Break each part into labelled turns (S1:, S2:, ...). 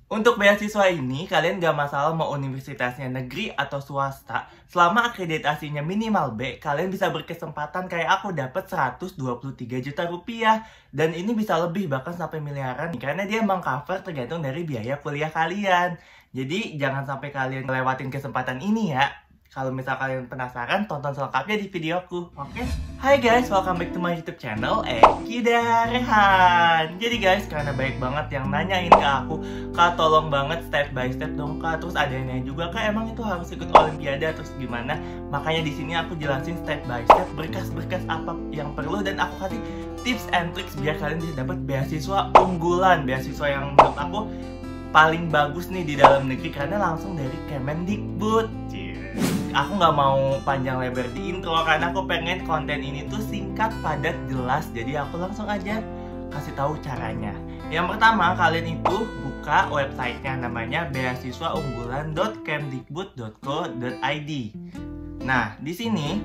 S1: Untuk beasiswa ini, kalian gak masalah mau universitasnya negeri atau swasta. Selama akreditasinya minimal B, kalian bisa berkesempatan kayak aku dapat 123 juta rupiah. Dan ini bisa lebih, bahkan sampai miliaran. Karena dia mengcover tergantung dari biaya kuliah kalian. Jadi jangan sampai kalian ngelewatin kesempatan ini ya. Kalau misal kalian penasaran, tonton selengkapnya di videoku, oke? Hai guys, welcome back to my YouTube channel, Eki Darehan. Jadi guys, karena baik banget yang nanyain ke aku, Kak tolong banget step by step dong Kak. Terus ada yang nanya juga, Kak emang itu harus ikut olimpiade terus gimana? Makanya di sini aku jelasin step by step, berkas-berkas apa yang perlu, dan aku kasih tips and tricks biar kalian bisa dapat beasiswa unggulan, beasiswa yang menurut aku paling bagus nih di dalam negeri karena langsung dari Kemendikbud. Aku nggak mau panjang lebar di intro karena aku pengen konten ini tuh singkat, padat, jelas. Jadi aku langsung aja kasih tahu caranya. Yang pertama, kalian itu buka websitenya, namanya beasiswaunggulan.kemdikbud.go.id. Nah, di sini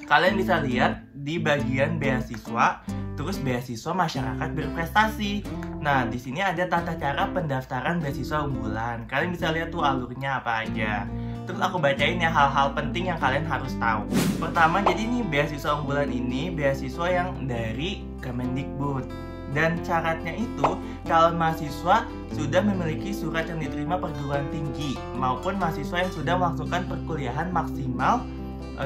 S1: kalian bisa lihat di bagian beasiswa, terus beasiswa masyarakat berprestasi. Nah, di sini ada tata cara pendaftaran beasiswa unggulan. Kalian bisa lihat tuh alurnya apa aja. Terus aku bacain ya hal-hal penting yang kalian harus tahu. Pertama, jadi nih beasiswa unggulan ini beasiswa yang dari Kemendikbud. Dan syaratnya itu calon mahasiswa sudah memiliki surat yang diterima perguruan tinggi maupun mahasiswa yang sudah melakukan perkuliahan maksimal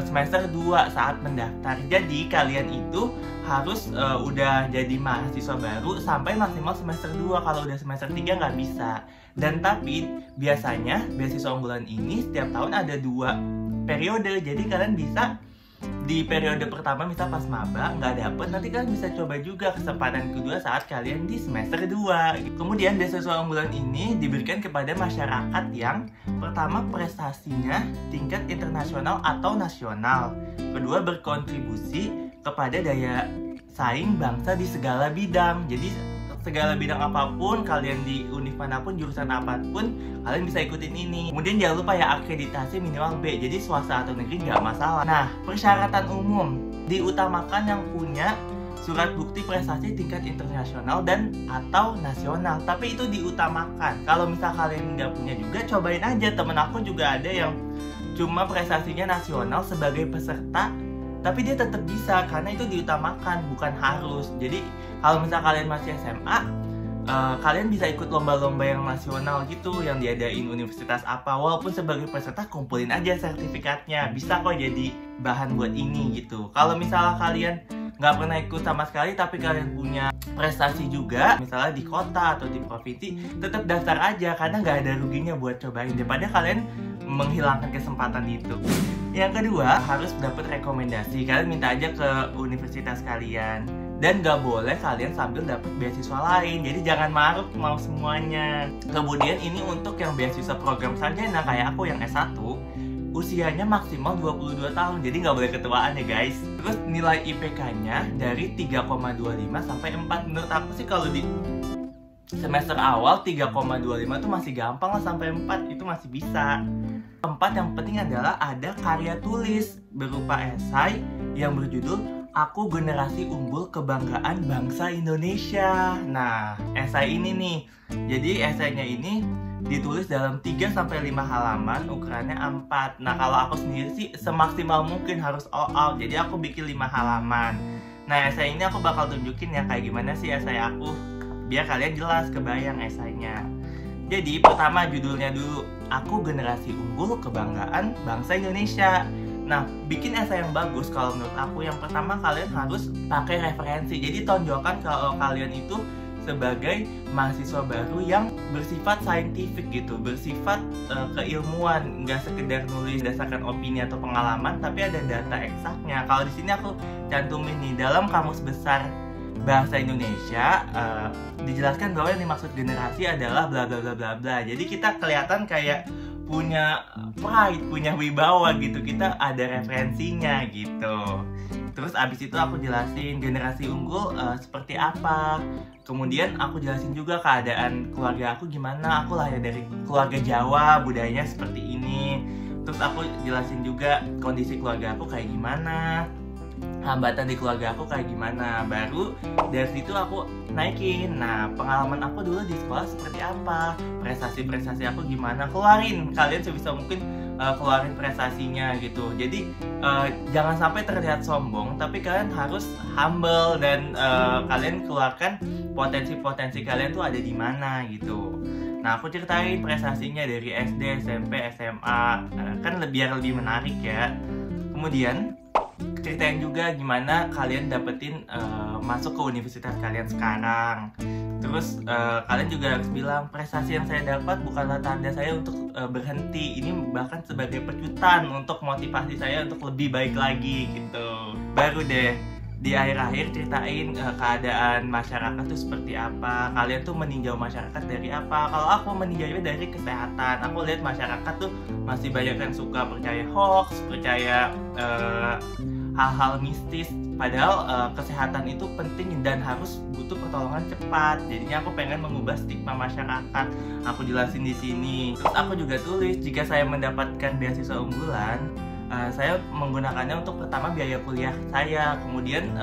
S1: semester 2 saat mendaftar. Jadi kalian itu harus udah jadi mahasiswa baru sampai maksimal semester 2. Kalau udah semester 3 nggak bisa. Dan tapi biasanya beasiswa unggulan ini setiap tahun ada 2 periode. Jadi kalian bisa di periode pertama misal pas maba nggak dapet, nanti kalian bisa coba juga kesempatan kedua saat kalian di semester 2. Kemudian beasiswa unggulan ini diberikan kepada masyarakat yang pertama prestasinya tingkat internasional atau nasional, kedua berkontribusi kepada daya saing bangsa di segala bidang. Jadi segala bidang apapun, kalian di univ manapun, jurusan apapun, kalian bisa ikutin ini. Kemudian jangan lupa ya akreditasi minimal B, jadi swasta atau negeri nggak masalah. Nah, persyaratan umum diutamakan yang punya surat bukti prestasi tingkat internasional dan atau nasional, tapi itu diutamakan. Kalau misal kalian nggak punya juga, cobain aja. Temen aku juga ada yang cuma prestasinya nasional sebagai peserta, tapi dia tetap bisa karena itu diutamakan, bukan harus. Jadi kalau misal kalian masih SMA, kalian bisa ikut lomba-lomba yang nasional gitu, yang diadain universitas apa. Walaupun sebagai peserta, kumpulin aja sertifikatnya, bisa kok jadi bahan buat ini gitu. Kalau misalnya kalian nggak pernah ikut sama sekali tapi kalian punya prestasi juga, misalnya di kota atau di provinsi, tetap daftar aja karena nggak ada ruginya buat cobain daripada kalian menghilangkan kesempatan itu. Yang kedua, harus dapat rekomendasi. Kalian minta aja ke universitas kalian. Dan gak boleh kalian sambil dapat beasiswa lain. Jadi jangan maruk mau semuanya. Kemudian ini untuk yang beasiswa program sarjana kayak aku yang S1, usianya maksimal 22 tahun. Jadi gak boleh ketuaan ya guys. Terus nilai IPK-nya dari 3,25 sampai 4. Menurut aku sih kalau di semester awal 3,25 itu masih gampang lah, sampai 4 itu masih bisa. Keempat, yang penting adalah ada karya tulis berupa esai yang berjudul Aku Generasi Unggul Kebanggaan Bangsa Indonesia. Nah, esai ini nih, jadi esainya ini ditulis dalam 3-5 halaman, ukurannya A4. Nah, kalau aku sendiri sih semaksimal mungkin harus all out, jadi aku bikin 5 halaman. Nah, esai ini aku bakal tunjukin ya kayak gimana sih esai aku, biar kalian jelas kebayang esainya. Jadi pertama judulnya dulu, Aku Generasi Unggul Kebanggaan Bangsa Indonesia. Nah, bikin esai yang bagus kalau menurut aku, yang pertama kalian harus pakai referensi. Jadi tonjolkan kalau kalian itu sebagai mahasiswa baru yang bersifat saintifik gitu, bersifat keilmuan, nggak sekedar nulis berdasarkan opini atau pengalaman, tapi ada data eksaknya. Kalau di sini aku cantumin nih, dalam Kamus Besar Bahasa Indonesia dijelaskan bahwa yang dimaksud generasi adalah bla bla bla bla bla. Jadi kita kelihatan kayak punya pride, punya wibawa gitu. Kita ada referensinya gitu. Terus abis itu aku jelasin generasi unggul seperti apa. Kemudian aku jelasin juga keadaan keluarga aku gimana. Aku lahir dari keluarga Jawa, budayanya seperti ini. Terus aku jelasin juga kondisi keluarga aku kayak gimana, hambatan di keluarga aku kayak gimana. Baru dari situ aku naikin. Nah, pengalaman aku dulu di sekolah seperti apa, prestasi-prestasi aku gimana, keluarin, kalian sebisa mungkin keluarin prestasinya gitu. Jadi jangan sampai terlihat sombong, tapi kalian harus humble dan kalian keluarkan potensi-potensi kalian tuh ada di mana gitu. Nah, aku ceritain prestasinya dari SD, SMP, SMA, kan biar lebih menarik ya. Kemudian ceritain juga gimana kalian dapetin masuk ke universitas kalian sekarang. Terus kalian juga harus bilang prestasi yang saya dapat bukanlah tanda saya untuk berhenti. Ini bahkan sebagai pecutan untuk motivasi saya untuk lebih baik lagi gitu. Baru deh di akhir-akhir ceritain keadaan masyarakat tuh seperti apa. Kalian tuh meninjau masyarakat dari apa? Kalau aku meninjaunya dari kesehatan. Aku lihat masyarakat tuh masih banyak yang suka percaya hoax, percaya hal-hal mistis. Padahal kesehatan itu penting dan harus butuh pertolongan cepat. Jadinya aku pengen mengubah stigma masyarakat. Aku jelasin di sini. Terus aku juga tulis jika saya mendapatkan beasiswa unggulan, saya menggunakannya untuk pertama biaya kuliah saya. Kemudian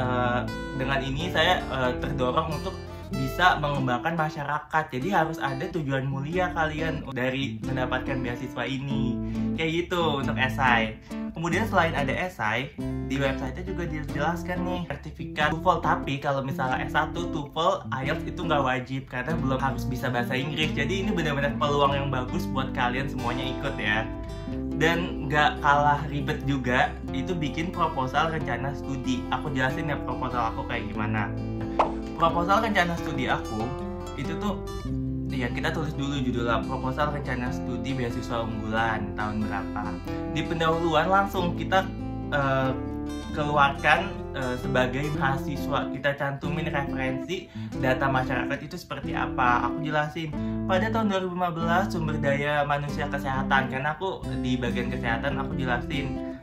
S1: dengan ini saya terdorong untuk bisa mengembangkan masyarakat. Jadi harus ada tujuan mulia kalian dari mendapatkan beasiswa ini. Kayak gitu untuk esai. Kemudian selain ada esai, di website-nya juga dijelaskan nih sertifikat TOEFL. Tapi kalau misalnya S1, TOEFL, IELTS itu nggak wajib karena belum harus bisa bahasa Inggris. Jadi ini benar-benar peluang yang bagus buat kalian semuanya ikut ya. Dan nggak kalah ribet juga, itu bikin proposal rencana studi. Aku jelasin ya proposal aku kayak gimana. Proposal rencana studi aku itu tuh ya kita tulis dulu judulnya proposal rencana studi beasiswa unggulan tahun berapa. Di pendahuluan langsung kita keluarkan sebagai mahasiswa, kita cantumin referensi data masyarakat itu seperti apa. Aku jelasin pada tahun 2015 sumber daya manusia kesehatan, karena aku di bagian kesehatan aku jelasin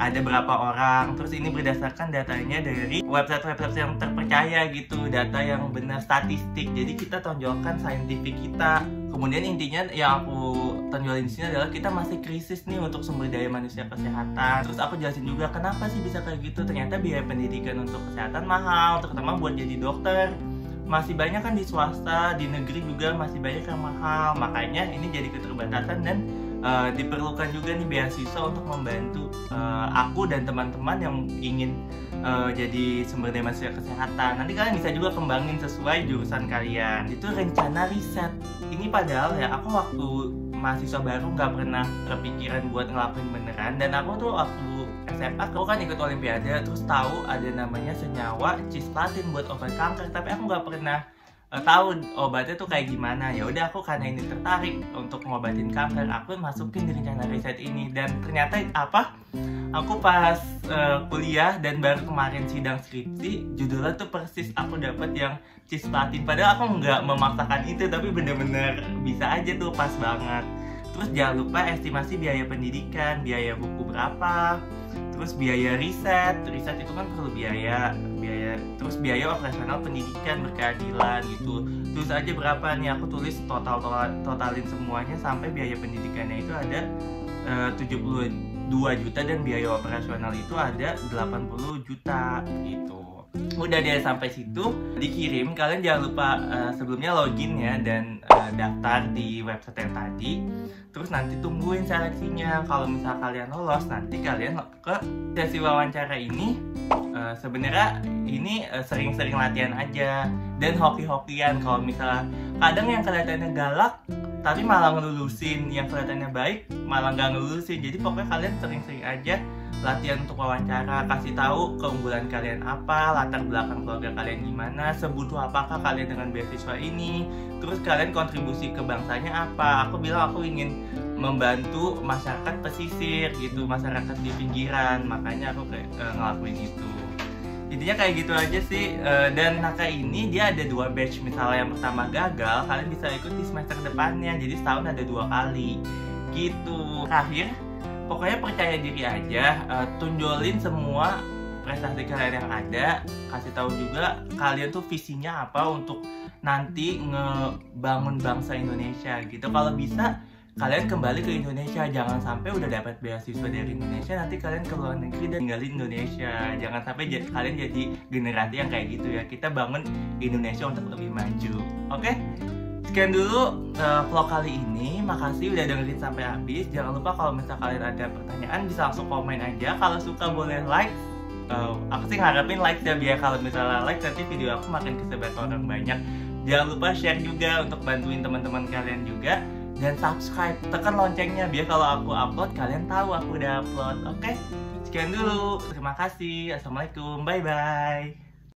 S1: ada berapa orang. Terus ini berdasarkan datanya dari website-website yang terpercaya gitu, data yang benar, statistik. Jadi kita tonjolkan saintifik kita. Kemudian intinya yang aku tonjolin di sini adalah kita masih krisis nih untuk sumber daya manusia kesehatan. Terus aku jelasin juga kenapa sih bisa kayak gitu. Ternyata biaya pendidikan untuk kesehatan mahal, terutama buat jadi dokter. Masih banyak kan di swasta, di negeri juga masih banyak yang mahal. Makanya ini jadi keterbatasan dan diperlukan juga nih beasiswa untuk membantu aku dan teman-teman yang ingin jadi sumber daya manusia kesehatan. Nanti kalian bisa juga kembangin sesuai jurusan kalian. Itu rencana riset. Ini padahal ya aku waktu mahasiswa baru nggak pernah kepikiran buat ngelakuin beneran. Dan aku tuh waktu SMA aku kan ikut olimpiade, terus tahu ada namanya senyawa cisplatin buat obat kanker, tapi aku nggak pernah tahu obatnya tuh kayak gimana. Ya udah aku karena ini tertarik untuk ngobatin kanker, aku masukin di rencana riset ini. Dan ternyata apa? Aku pas kuliah dan baru kemarin sidang skripsi, judulnya tuh persis aku dapat yang cisplatin. Padahal aku nggak memaksakan itu, tapi bener-bener bisa aja tuh pas banget. Terus jangan lupa estimasi biaya pendidikan, biaya buku berapa, terus biaya riset itu kan perlu biaya, terus biaya operasional pendidikan berkeadilan gitu. Terus aja berapa nih, aku tulis totalin semuanya sampai biaya pendidikannya itu ada 72 juta dan biaya operasional itu ada 80 juta gitu. Udah deh sampai situ dikirim, kalian jangan lupa sebelumnya login ya dan daftar di website yang tadi. Terus nanti tungguin seleksinya. Kalau misal kalian lolos, nanti kalian ke sesi wawancara ini. Sebenarnya ini sering-sering latihan aja dan hoki-hokian. Kalau misalnya kadang yang kelihatannya galak tapi malah ngelulusin, yang kelihatannya baik malah nggak ngelulusin. Jadi pokoknya kalian sering-sering aja latihan untuk wawancara, kasih tahu keunggulan kalian apa, latar belakang keluarga kalian gimana, sebutuh apakah kalian dengan beasiswa ini, terus kalian kontribusi ke bangsanya apa. Aku bilang aku ingin membantu masyarakat pesisir gitu, masyarakat di pinggiran, makanya aku ngelakuin itu. Intinya kayak gitu aja sih. Dan Naka ini dia ada 2 batch. Misalnya yang pertama gagal, kalian bisa ikut di semester depannya. Jadi setahun ada 2 kali gitu. Terakhir, pokoknya percaya diri aja, tunjolin semua prestasi kalian yang ada, kasih tahu juga kalian tuh visinya apa untuk nanti ngebangun bangsa Indonesia gitu. Kalau bisa kalian kembali ke Indonesia. Jangan sampai udah dapat beasiswa dari Indonesia nanti kalian ke luar negeri dan tinggalin Indonesia. Jangan sampai kalian jadi generasi yang kayak gitu ya. Kita bangun Indonesia untuk lebih maju. Oke? Sekian dulu vlog kali ini. Makasih udah dengerin sampai habis. Jangan lupa kalau misalnya kalian ada pertanyaan bisa langsung komen aja. Kalau suka boleh like. Aku sih ngarepin like ya, biar kalau misalnya like nanti video aku makin kesebar ke orang banyak. Jangan lupa share juga untuk bantuin teman-teman kalian juga. Dan subscribe, tekan loncengnya biar kalau aku upload kalian tahu aku udah upload. Oke? Sekian dulu. Terima kasih. Assalamualaikum. Bye-bye.